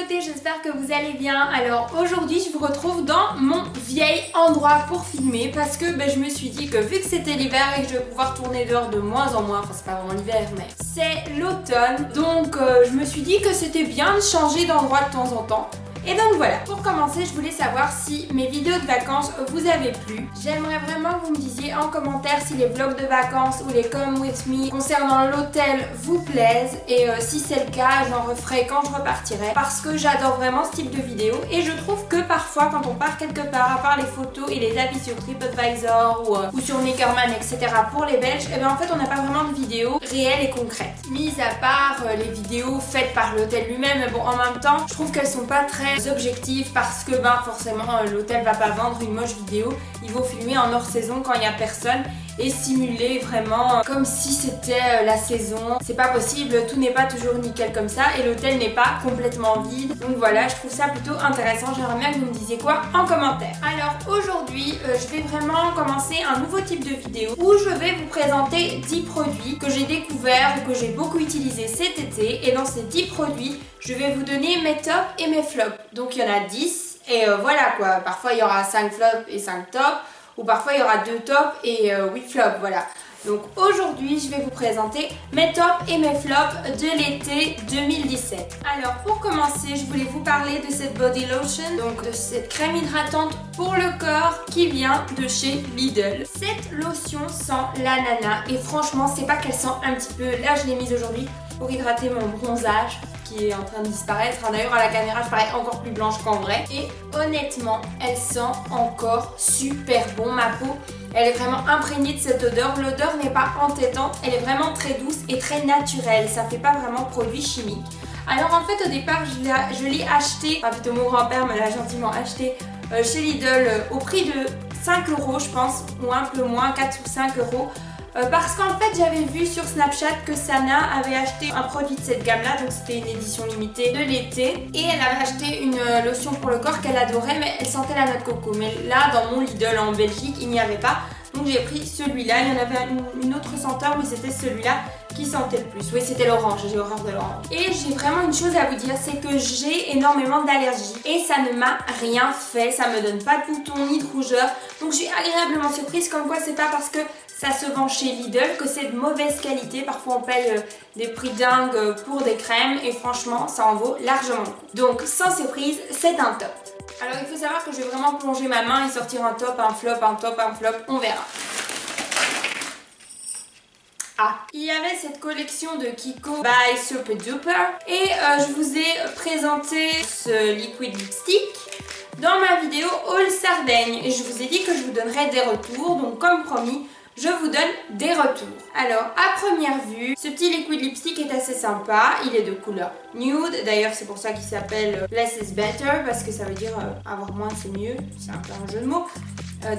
communauté, j'espère que vous allez bien. Alors aujourd'hui je vous retrouve dans mon vieil endroit pour filmer parce que je me suis dit que vu que c'était l'hiver et que je vais pouvoir tourner dehors de moins en moins, enfin c'est pas vraiment l'hiver mais c'est l'automne, donc je me suis dit que c'était bien de changer d'endroit de temps en temps. Et donc voilà, pour commencer, je voulais savoir si mes vidéos de vacances vous avaient plu. J'aimerais vraiment que vous me disiez en commentaire si les vlogs de vacances ou les Come With Me concernant l'hôtel vous plaisent. Et si c'est le cas, j'en referai quand je repartirai. Parce que j'adore vraiment ce type de vidéo. Et je trouve que parfois, quand on part quelque part, à part les photos et les avis sur TripAdvisor ou sur Neckerman, etc. pour les Belges, et bien en fait on n'a pas vraiment de vidéos réelles et concrètes. Mis à part les vidéos faites par l'hôtel lui-même, mais bon en même temps, je trouve qu'elles sont pas très objectifs parce que forcément l'hôtel va pas vendre une moche vidéo, ils vont filmer en hors saison quand il n'y a personne et simuler vraiment comme si c'était la saison. C'est pas possible, tout n'est pas toujours nickel comme ça et l'hôtel n'est pas complètement vide. Donc voilà, je trouve ça plutôt intéressant. J'aimerais bien que vous me disiez quoi en commentaire. Alors aujourd'hui, je vais vraiment commencer un nouveau type de vidéo où je vais vous présenter 10 produits que j'ai découverts ou que j'ai beaucoup utilisés cet été. Et dans ces 10 produits, je vais vous donner mes tops et mes flops. Donc il y en a 10 et voilà quoi. Parfois il y aura 5 flops et 5 tops. Ou parfois il y aura 2 tops et 8 flops, voilà. Donc aujourd'hui je vais vous présenter mes tops et mes flops de l'été 2017. Alors pour commencer, je voulais vous parler de cette body lotion, donc de cette crème hydratante pour le corps qui vient de chez Lidl. Cette lotion sent l'ananas et franchement c'est pas qu'elle sent un petit peu, là je l'ai mise aujourd'hui pour hydrater mon bronzage qui est en train de disparaître. D'ailleurs à la caméra je parais encore plus blanche qu'en vrai. Et honnêtement elle sent encore super bon. Ma peau elle est vraiment imprégnée de cette odeur. L'odeur n'est pas entêtante, elle est vraiment très douce et très naturelle. Ça fait pas vraiment produit chimique. Alors en fait au départ je l'ai acheté, enfin plutôt mon grand-père me l'a gentiment acheté chez Lidl au prix de 5 € je pense, ou un peu moins, 4 ou 5 €. Parce qu'en fait j'avais vu sur Snapchat que Sana avait acheté un produit de cette gamme là, donc c'était une édition limitée de l'été et elle avait acheté une lotion pour le corps qu'elle adorait mais elle sentait la noix de coco, mais là dans mon Lidl en Belgique il n'y avait pas, donc j'ai pris celui-là. Il y en avait une autre senteur mais c'était celui-là qui sentait le plus. Oui c'était l'orange, j'ai horreur de l'orange. Et j'ai vraiment une chose à vous dire, c'est que j'ai énormément d'allergies et ça ne m'a rien fait, ça me donne pas de boutons ni de rougeur, donc je suis agréablement surprise comme quoi c'est pas parce que ça se vend chez Lidl que c'est de mauvaise qualité. Parfois on paye des prix dingues pour des crèmes et franchement ça en vaut largement le coup. Donc sans surprise, c'est un top. Alors il faut savoir que je vais vraiment plonger ma main et sortir un top, un flop, un top, un flop, on verra. Ah, il y avait cette collection de Kiko by Super Duper et je vous ai présenté ce liquid lipstick dans ma vidéo Haul Sardaigne et je vous ai dit que je vous donnerais des retours, donc comme promis je vous donne des retours. Alors à première vue, ce petit liquid lipstick est assez sympa, il est de couleur nude, d'ailleurs c'est pour ça qu'il s'appelle Less is Better parce que ça veut dire avoir moins c'est mieux, c'est un peu un jeu de mots.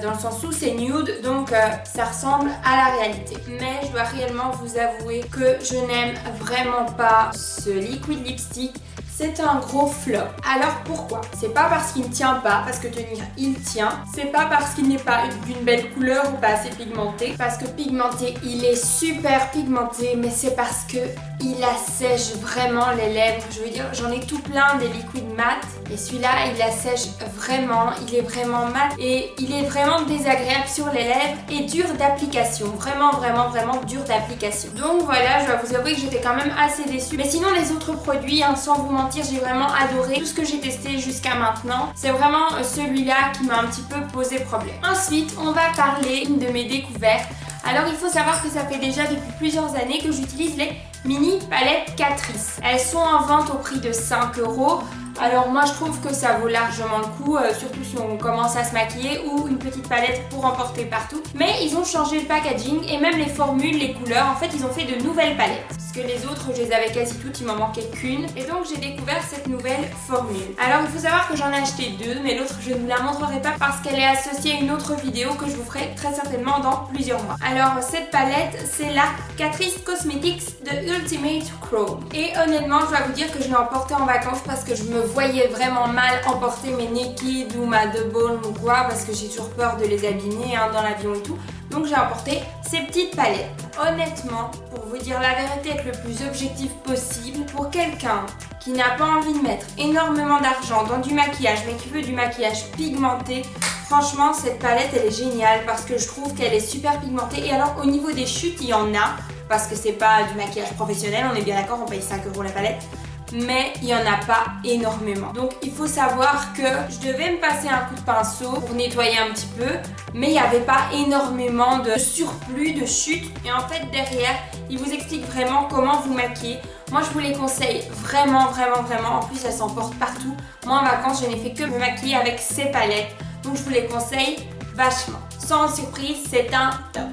Dans le sens où c'est nude, donc ça ressemble à la réalité. Mais je dois réellement vous avouer que je n'aime vraiment pas ce liquid lipstick. C'est un gros flop. Alors pourquoi? C'est pas parce qu'il ne tient pas, parce que tenir il tient. C'est pas parce qu'il n'est pas d'une belle couleur ou pas assez pigmenté. Parce que pigmenté, il est super pigmenté, mais c'est parce que il assèche vraiment les lèvres. Je veux dire, j'en ai tout plein des liquides mat. Et celui-là, il assèche vraiment. Il est vraiment mat et il est vraiment désagréable sur les lèvres et dur d'application. Vraiment, vraiment, vraiment dur d'application. Donc voilà, je dois vous avouer que j'étais quand même assez déçue. Mais sinon, les autres produits, sans vous mentir, j'ai vraiment adoré tout ce que j'ai testé jusqu'à maintenant. C'est vraiment celui-là qui m'a un petit peu posé problème. Ensuite, on va parler de mes découvertes. Alors il faut savoir que ça fait déjà depuis plusieurs années que j'utilise les mini palettes Catrice. Elles sont en vente au prix de 5 €. Alors moi je trouve que ça vaut largement le coup, surtout si on commence à se maquiller, ou une petite palette pour emporter partout. Mais ils ont changé le packaging et même les formules, les couleurs, en fait ils ont fait de nouvelles palettes. Parce que les autres je les avais quasi toutes, il m'en manquait qu'une. Et donc j'ai découvert cette nouvelle formule. Alors il faut savoir que j'en ai acheté 2, mais l'autre je ne vous la montrerai pas parce qu'elle est associée à une autre vidéo que je vous ferai très certainement dans plusieurs mois. Alors cette palette c'est la Catrice Cosmetics de Ultimate Chrome. Et honnêtement je dois vous dire que je l'ai emportée en vacances parce que je me voyais vraiment mal emporter mes Naked ou ma The Balm ou quoi parce que j'ai toujours peur de les abîmer dans l'avion et tout. Donc j'ai emporté ces petites palettes. honnêtement, pour vous dire la vérité, être le plus objectif possible, pour quelqu'un qui n'a pas envie de mettre énormément d'argent dans du maquillage mais qui veut du maquillage pigmenté, franchement cette palette elle est géniale parce que je trouve qu'elle est super pigmentée. Et alors au niveau des chutes il y en a, parce que c'est pas du maquillage professionnel, on est bien d'accord, on paye 5 € la palette, mais il n'y en a pas énormément. Donc il faut savoir que je devais me passer un coup de pinceau pour nettoyer un petit peu, mais il n'y avait pas énormément de surplus de chutes. Et en fait derrière il vous explique vraiment comment vous maquiller. Moi je vous les conseille vraiment. En plus elles s'en portent partout. Moi en vacances je n'ai fait que me maquiller avec ces palettes, donc je vous les conseille vachement. Sans surprise, c'est un top.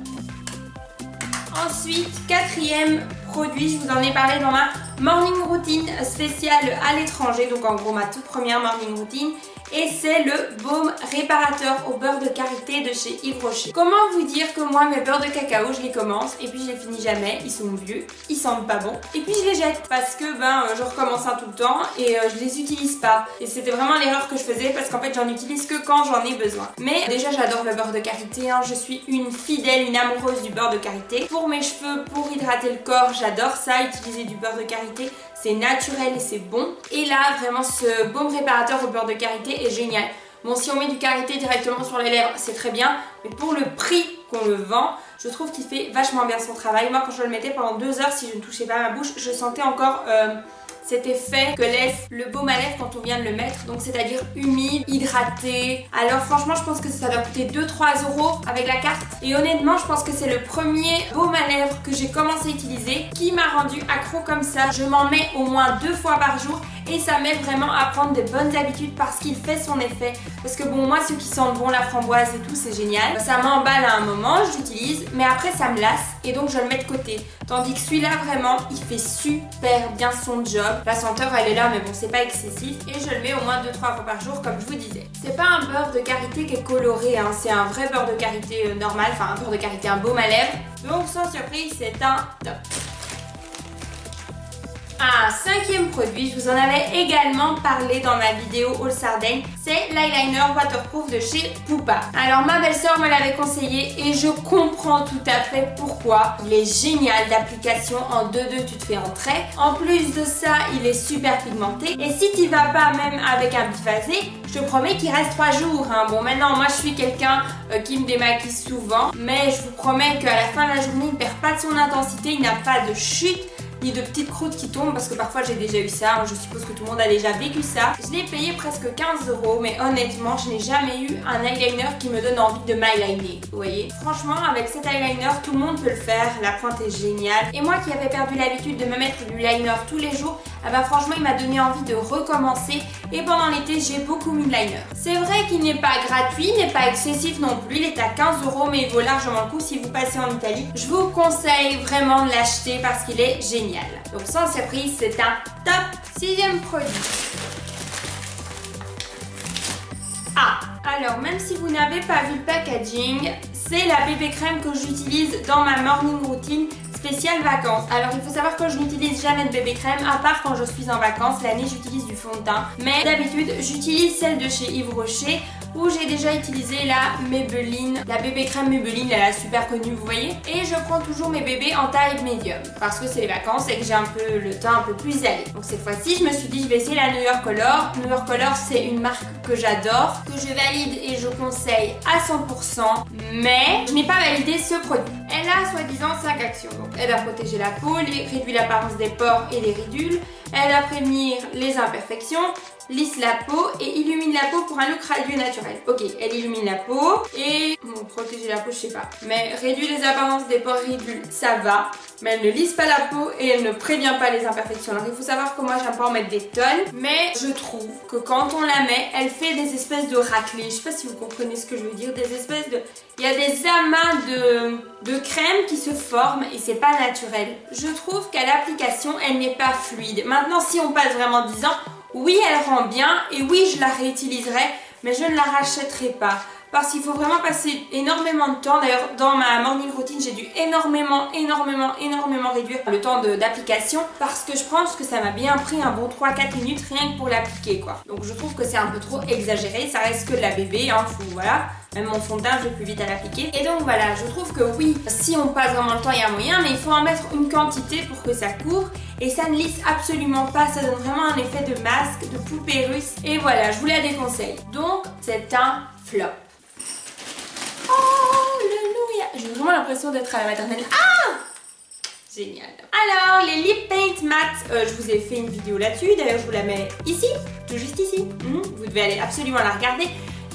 Ensuite, quatrième produit, je vous en ai parlé dans ma morning routine spéciale à l'étranger, donc en gros ma toute première morning routine, et c'est le baume réparateur au beurre de karité de chez Yves Rocher. Comment vous dire que moi mes beurres de cacao je les commence et puis je les finis jamais, ils sont vieux, ils sentent pas bon et puis je les jette parce que je recommence un tout le temps et je les utilise pas. Et c'était vraiment l'erreur que je faisais parce qu'en fait j'en utilise que quand j'en ai besoin. Mais déjà j'adore le beurre de karité, hein. Je suis une fidèle, une amoureuse du beurre de karité. Pour mes cheveux, pour hydrater le corps, j'adore ça, utiliser du beurre de karité. C'est naturel et c'est bon. Et là, vraiment, ce baume réparateur au beurre de karité est génial. Bon, si on met du karité directement sur les lèvres, c'est très bien. Mais pour le prix qu'on le vend, je trouve qu'il fait vachement bien son travail. Moi, quand je le mettais pendant 2 heures, si je ne touchais pas ma bouche, je sentais encore cet effet que laisse le baume à lèvres quand on vient de le mettre. Donc, c'est-à-dire humide, hydraté. Alors, franchement, je pense que ça doit coûter 2-3 € avec la carte. Et honnêtement, je pense que c'est le premier baume à lèvres que j'ai commencé à utiliser qui m'a rendu accro comme ça. Je m'en mets au moins 2 fois par jour. Et ça m'aide vraiment à prendre des bonnes habitudes parce qu'il fait son effet. Parce que bon, moi ceux qui sentent bon la framboise et tout, c'est génial. Ça m'emballe à un moment, je l'utilise, mais après ça me lasse et donc je le mets de côté. Tandis que celui-là vraiment, il fait super bien son job. La senteur elle est là mais bon c'est pas excessif. Et je le mets au moins 2-3 fois par jour comme je vous disais. C'est pas un beurre de karité qui est coloré, hein. C'est un vrai beurre de karité normal. Enfin un beurre de karité, un baume à lèvres. Donc sans surprise c'est un top. Un cinquième produit, je vous en avais également parlé dans ma vidéo Haul Sardaigne, c'est l'eyeliner waterproof de chez Pupa. Alors ma belle-sœur me l'avait conseillé et je comprends tout à fait pourquoi. Il est génial, l'application en 2-2 tu te fais en trait. En plus de ça, il est super pigmenté et si tu vas pas même avec un bifazé, je te promets qu'il reste 3 jours. Hein. Bon maintenant moi je suis quelqu'un qui me démaquille souvent, mais je vous promets qu'à la fin de la journée il ne perd pas de son intensité, il n'a pas de chute ni de petites croûtes qui tombent parce que parfois j'ai déjà eu ça, je suppose que tout le monde a déjà vécu ça. Je l'ai payé presque 15 € mais honnêtement je n'ai jamais eu un eyeliner qui me donne envie de m'eyeliner, vous voyez. Franchement avec cet eyeliner tout le monde peut le faire, la pointe est géniale et moi qui avais perdu l'habitude de me mettre du liner tous les jours, franchement il m'a donné envie de recommencer et pendant l'été j'ai beaucoup mis de liner. C'est vrai qu'il n'est pas gratuit, il n'est pas excessif non plus, il est à 15 € mais il vaut largement le coup si vous passez en Italie. Je vous conseille vraiment de l'acheter parce qu'il est génial. Donc sans surprise, c'est un top. Sixième produit. Ah, alors même si vous n'avez pas vu le packaging, c'est la bébé crème que j'utilise dans ma morning routine spéciale vacances. Alors il faut savoir que je n'utilise jamais de bébé crème à part quand je suis en vacances. L'année j'utilise du fond de teint. Mais d'habitude j'utilise celle de chez Yves Rocher où j'ai déjà utilisé la Maybelline, la bébé crème Maybelline, elle est super connue vous voyez. Et je prends toujours mes bébés en taille médium parce que c'est les vacances et que j'ai un peu le teint un peu plus allé. Donc cette fois-ci je me suis dit je vais essayer la New York Color. New York Color c'est une marque que j'adore, que je valide et je conseille à 100%, mais je n'ai pas validé ce produit. Elle a soi-disant 5 actions. Donc elle va protéger la peau, réduire l'apparence des pores et des ridules, elle va prévenir les imperfections, lisse la peau et illumine la peau pour un look radieux naturel. Ok, elle illumine la peau et... bon, protéger la peau, je sais pas. Mais réduit les apparences des pores ridules, ça va. Mais elle ne lisse pas la peau et elle ne prévient pas les imperfections. Alors il faut savoir que moi j'aime pas en mettre des tonnes, mais je trouve que quand on la met, elle fait des espèces de raclés. Je sais pas si vous comprenez ce que je veux dire. Des espèces de... il y a des amas de crème qui se forment et c'est pas naturel. Je trouve qu'à l'application, elle n'est pas fluide. Maintenant, si on passe vraiment 10 ans, oui, elle rend bien et oui, je la réutiliserai, mais je ne la rachèterai pas. parce qu'il faut vraiment passer énormément de temps. D'ailleurs dans ma morning routine j'ai dû énormément réduire le temps d'application parce que je pense que ça m'a bien pris un bon 3-4 minutes rien que pour l'appliquer quoi. Donc je trouve que c'est un peu trop exagéré, ça reste que de la bébé, hein, voilà. Même mon fond de teint, je vais plus vite à l'appliquer. Et donc voilà, je trouve que oui, si on passe vraiment le temps, il y a moyen, mais il faut en mettre une quantité pour que ça court. Et ça ne lisse absolument pas, ça donne vraiment un effet de masque, de poupée russe. Et voilà, je vous la déconseille. Donc, c'est un flop. Oh, alléluia! J'ai vraiment l'impression d'être à la maternelle. Ah! Génial. Alors, les lip paint matte, je vous ai fait une vidéo là-dessus. D'ailleurs, je vous la mets ici, tout juste ici. Vous devez aller absolument la regarder.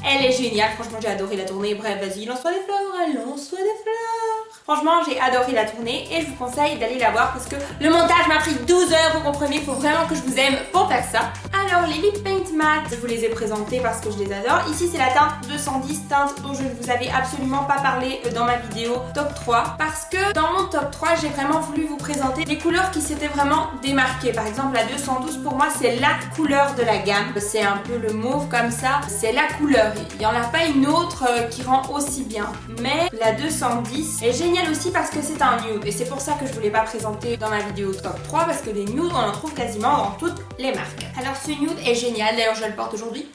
Elle est géniale, franchement j'ai adoré la tournée. Bref, vas-y, lance-toi des fleurs, lance-toi des fleurs. Franchement, j'ai adoré la tournée et je vous conseille d'aller la voir parce que le montage m'a pris 12 heures, vous comprenez, il faut vraiment que je vous aime pour faire ça. Alors, les lip paint matte, je vous les ai présentés parce que je les adore. Ici, c'est la teinte 210, teinte dont je ne vous avais absolument pas parlé dans ma vidéo top 3 parce que dans mon top 3, j'ai vraiment voulu vous présenter des couleurs qui s'étaient vraiment démarquées. Par exemple, la 212, pour moi, c'est la couleur de la gamme. C'est un peu le mauve comme ça, c'est la couleur. Il n'y en a pas une autre qui rend aussi bien. Mais la 210 est géniale aussi parce que c'est un nude. Et c'est pour ça que je ne vous l'ai pas présenté dans ma vidéo top 3 parce que des nudes, on en trouve quasiment dans toutes les marques. Alors ce nude est génial, d'ailleurs je le porte aujourd'hui.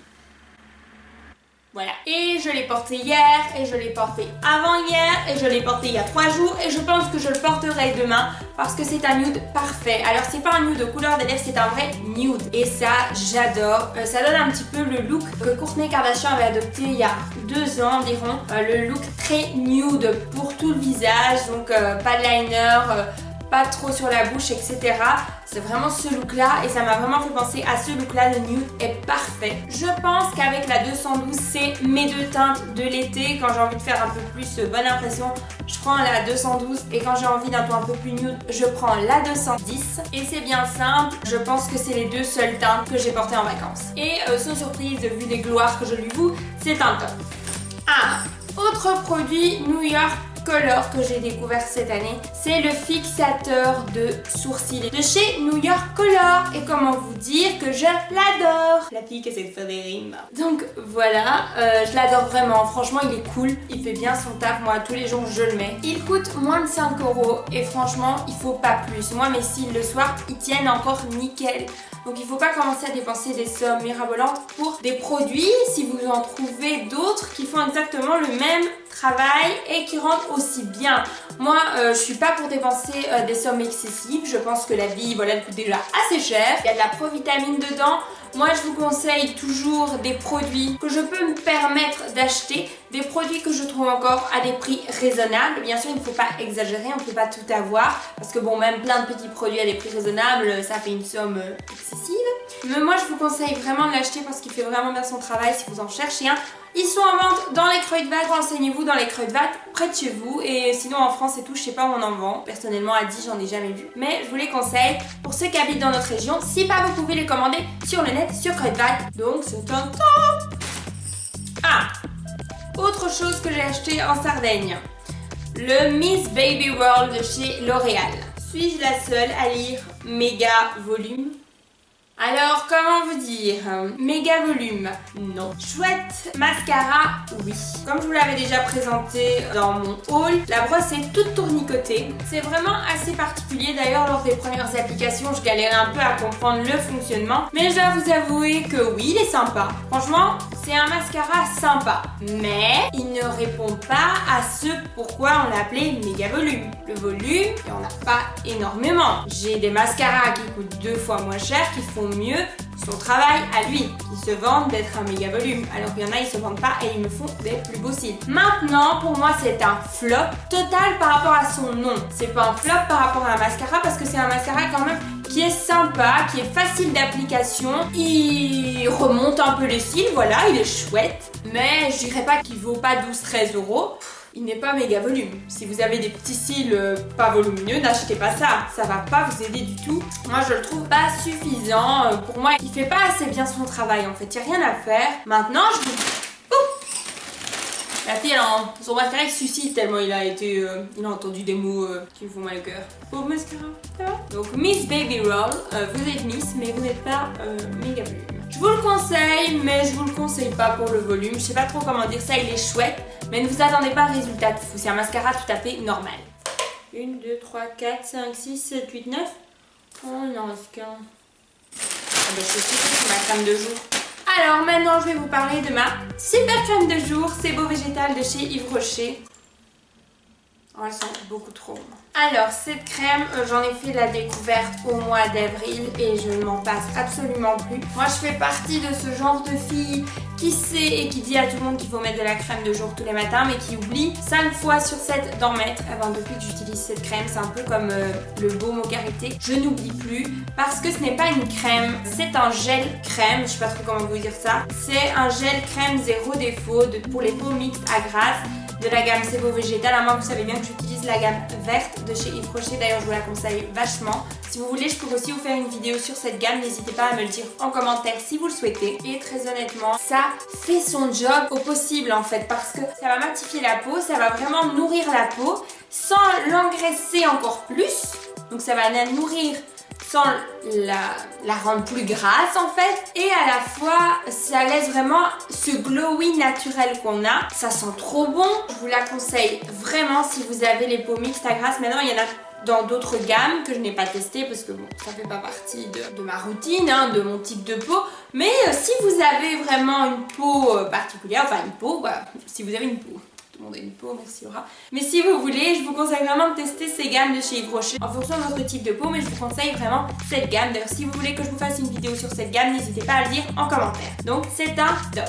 Voilà. Et je l'ai porté hier, et je l'ai porté avant-hier, et je l'ai porté il y a 3 jours, et je pense que je le porterai demain parce que c'est un nude parfait. Alors c'est pas un nude de couleur des lèvres, c'est un vrai nude. Et ça, j'adore. Ça donne un petit peu le look que Kourtney Kardashian avait adopté il y a 2 ans environ. Le look très nude pour tout le visage, donc pas de liner, pas trop sur la bouche, etc. C'est vraiment ce look là et ça m'a vraiment fait penser à ce look là. Le nude est parfait. Je pense qu'avec la 212 c'est mes 2 teintes de l'été. Quand j'ai envie de faire un peu plus bonne impression, je prends la 212 et quand j'ai envie d'un ton un peu plus nude, je prends la 210 et c'est bien simple. Je pense que c'est les 2 seules teintes que j'ai portées en vacances et sans surprise, vu les gloires que je lui voue, c'est un top. Ah, autre produit New York Color que j'ai découvert cette année, c'est le fixateur de sourcils de chez New York Color. Et comment vous dire que je l'adore. La fille qui essaie de faire des rimes. Donc voilà, je l'adore vraiment. Franchement, il est cool, il fait bien son taf. Moi, tous les jours, je le mets. Il coûte moins de 5 € et franchement, il faut pas plus. Moi, mes cils le soir, ils tiennent encore nickel. Donc il ne faut pas commencer à dépenser des sommes mirabolantes pour des produits si vous en trouvez d'autres qui font exactement le même travail et qui rendent aussi bien. Moi, je suis pas pour dépenser des sommes excessives. Je pense que la vie, voilà, elle coûte déjà assez cher. Il y a de la provitamine dedans. Moi, je vous conseille toujours des produits que je peux me permettre d'acheter, des produits que je trouve encore à des prix raisonnables. Bien sûr, il ne faut pas exagérer, on ne peut pas tout avoir parce que bon, même plein de petits produits à des prix raisonnables, ça fait une somme excessive. Mais moi, je vous conseille vraiment de l'acheter parce qu'il fait vraiment bien son travail si vous en cherchez un. Ils sont en vente dans les Creux de Vat, renseignez-vous dans les Creux de Vat près de chez vous. Et sinon en France et tout, je sais pas où on en vend. Personnellement à 10, j'en ai jamais vu. Mais je vous les conseille pour ceux qui habitent dans notre région. Si pas, vous pouvez les commander sur le net, sur Creux de Vat. Donc c'est un top. Ah, autre chose que j'ai acheté en Sardaigne. Le Miss Baby World de chez L'Oréal. Suis-je la seule à lire méga volume? Alors, comment vous dire? Méga volume, non. Chouette mascara, oui. Comme je vous l'avais déjà présenté dans mon haul, la brosse est toute tournicotée. C'est vraiment assez particulier. D'ailleurs, lors des premières applications, je galérais un peu à comprendre le fonctionnement. Mais je dois vous avouer que oui, il est sympa. Franchement, c'est un mascara sympa. Mais il ne répond pas à ce pourquoi on l'a appelé méga volume. Le volume, il n'y en a pas énormément. J'ai des mascaras qui coûtent 2 fois moins cher, qui font mieux son travail à lui, qui se vendent d'être un méga volume, alors qu'il y en a ils se vendent pas et ils me font des plus beaux cils. Maintenant pour moi c'est un flop total par rapport à son nom. C'est pas un flop par rapport à un mascara parce que c'est un mascara quand même qui est sympa, qui est facile d'application, il remonte un peu les cils, voilà, il est chouette, mais je dirais pas qu'il vaut pas 12-13 €. Il n'est pas méga volume. Si vous avez des petits cils pas volumineux, n'achetez pas ça. Ça va pas vous aider du tout. Moi, je le trouve pas suffisant. Pour moi, il fait pas assez bien son travail en fait. Il n'y a rien à faire. Maintenant, je vous... La fille, son mascara il suscite tellement il a été... il a entendu des mots qui me font mal au cœur. Pauvre mascara, ça va? Donc Miss Baby Roll, vous êtes Miss, mais vous n'êtes pas méga volume. Je vous le conseille, mais je vous le conseille pas pour le volume. Je sais pas trop comment dire ça, il est chouette, mais ne vous attendez pas à un résultat de fou. C'est un mascara tout à fait normal. 1, 2, 3, 4, 5, 6, 7, 8, 9. Oh, il en reste qu'un. Ah ben, c'est ma crème de jour. Alors maintenant, je vais vous parler de ma super crème de jour. C'est Beau Végétal de chez Yves Rocher. Oh, elle sent beaucoup trop bon. Alors cette crème, j'en ai fait la découverte au mois d'avril et je ne m'en passe absolument plus. Moi je fais partie de ce genre de fille qui sait et qui dit à tout le monde qu'il faut mettre de la crème de jour tous les matins, mais qui oublie 5 fois sur 7 d'en mettre. Depuis que j'utilise cette crème, c'est un peu comme le baume au karité. Je n'oublie plus parce que ce n'est pas une crème, c'est un gel crème. Je sais pas trop comment vous dire ça. C'est un gel crème zéro défaut pour les peaux mixtes à grasse de la gamme C'est Beau Végétal. Moi vous savez bien que j'utilise la gamme verte de chez Yves Rocher, d'ailleurs je vous la conseille vachement. Si vous voulez, je pourrais aussi vous faire une vidéo sur cette gamme, n'hésitez pas à me le dire en commentaire si vous le souhaitez. Et très honnêtement, ça fait son job au possible en fait, parce que ça va matifier la peau, ça va vraiment nourrir la peau sans l'engraisser encore plus. Donc ça va la nourrir sans la rendre plus grasse en fait, et à la fois ça laisse vraiment ce glowy naturel qu'on a. Ça sent trop bon, je vous la conseille vraiment si vous avez les peaux mixtes à grasse. Maintenant il y en a dans d'autres gammes que je n'ai pas testées parce que bon, ça fait pas partie de ma routine, hein, de mon type de peau. Mais si vous avez vraiment une peau particulière, enfin une peau, bah, si vous avez une peau, tout le monde a une peau, merci Laura. Mais si vous voulez, je vous conseille vraiment de tester ces gammes de chez Yves Rocher en fonction de votre type de peau, mais je vous conseille vraiment cette gamme. D'ailleurs, si vous voulez que je vous fasse une vidéo sur cette gamme, n'hésitez pas à le dire en commentaire. Donc c'est un top.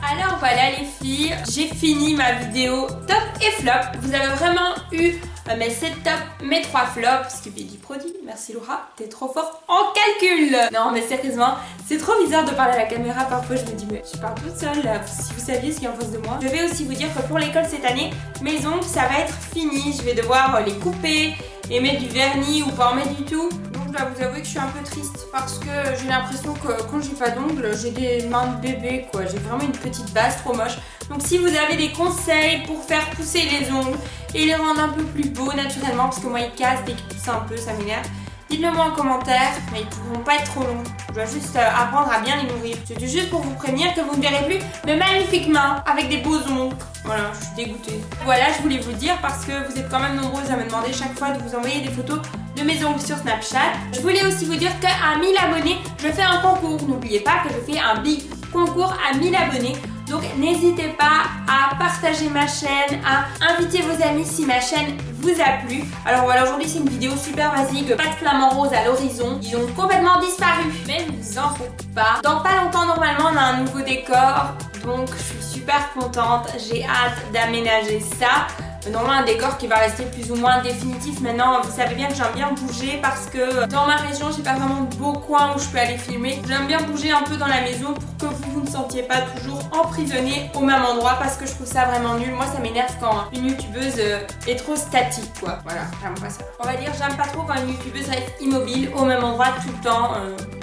Alors voilà les filles, j'ai fini ma vidéo top et flop. Vous avez vraiment eu mes 7 tops, mes 3 flops, ce qui fait du produit. Merci Laura, t'es trop forte en calcul. Non mais sérieusement, c'est trop bizarre de parler à la caméra. Parfois je me dis mais je parle toute seule là, si vous saviez ce qu'il y a en face de moi. Je vais aussi vous dire que pour l'école cette année, mes ongles ça va être fini. Je vais devoir les couper et mettre du vernis ou pas en mettre du tout. Je dois vous avouer que je suis un peu triste parce que j'ai l'impression que quand j'ai pas d'ongles, j'ai des mains de bébé quoi. J'ai vraiment une petite base trop moche. Donc si vous avez des conseils pour faire pousser les ongles et les rendre un peu plus beaux naturellement, parce que moi ils cassent dès qu'ils poussent un peu, ça m'énerve, dites-le moi en commentaire, mais ils pourront pas être trop longs. Je dois juste apprendre à bien les nourrir. C'était juste pour vous prévenir que vous ne verrez plus mes magnifiques mains avec des beaux ongles. Voilà, je suis dégoûtée. Voilà, je voulais vous le dire parce que vous êtes quand même nombreuses à me demander chaque fois de vous envoyer des photos de mes ongles sur Snapchat. Je voulais aussi vous dire qu'à 1000 abonnés, je fais un concours. N'oubliez pas que je fais un big concours à 1000 abonnés. Donc n'hésitez pas à partager ma chaîne, à inviter vos amis si ma chaîne vous a plu. Alors voilà, aujourd'hui c'est une vidéo super basique, pas de flamants roses à l'horizon, ils ont complètement disparu. Mais ne vous en faites pas. Dans pas longtemps normalement on a un nouveau décor, donc je suis super contente, j'ai hâte d'aménager ça. Normalement un décor qui va rester plus ou moins définitif. Maintenant vous savez bien que j'aime bien bouger parce que dans ma région j'ai pas vraiment de beaux coins où je peux aller filmer. J'aime bien bouger un peu dans la maison pour que vous ne sentiez pas toujours emprisonné au même endroit, parce que je trouve ça vraiment nul. Moi ça m'énerve quand une youtubeuse est trop statique quoi. Voilà, j'aime pas ça. On va dire j'aime pas trop quand une youtubeuse reste immobile au même endroit tout le temps,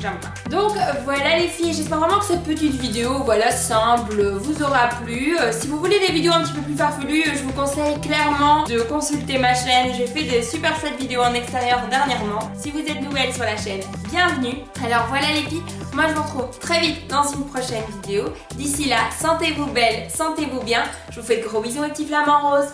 j'aime pas. Donc voilà les filles, j'espère vraiment que cette petite vidéo, voilà, simple, vous aura plu. Si vous voulez des vidéos un petit peu plus farfelues, je vous conseille clairement de consulter ma chaîne. J'ai fait des super chouettes vidéos en extérieur dernièrement. Si vous êtes nouvelle sur la chaîne, bienvenue. Alors voilà les filles, moi je vous retrouve très vite dans une prochaine vidéo. D'ici là, sentez-vous belle, sentez-vous bien. Je vous fais de gros bisous mes petits flamants roses.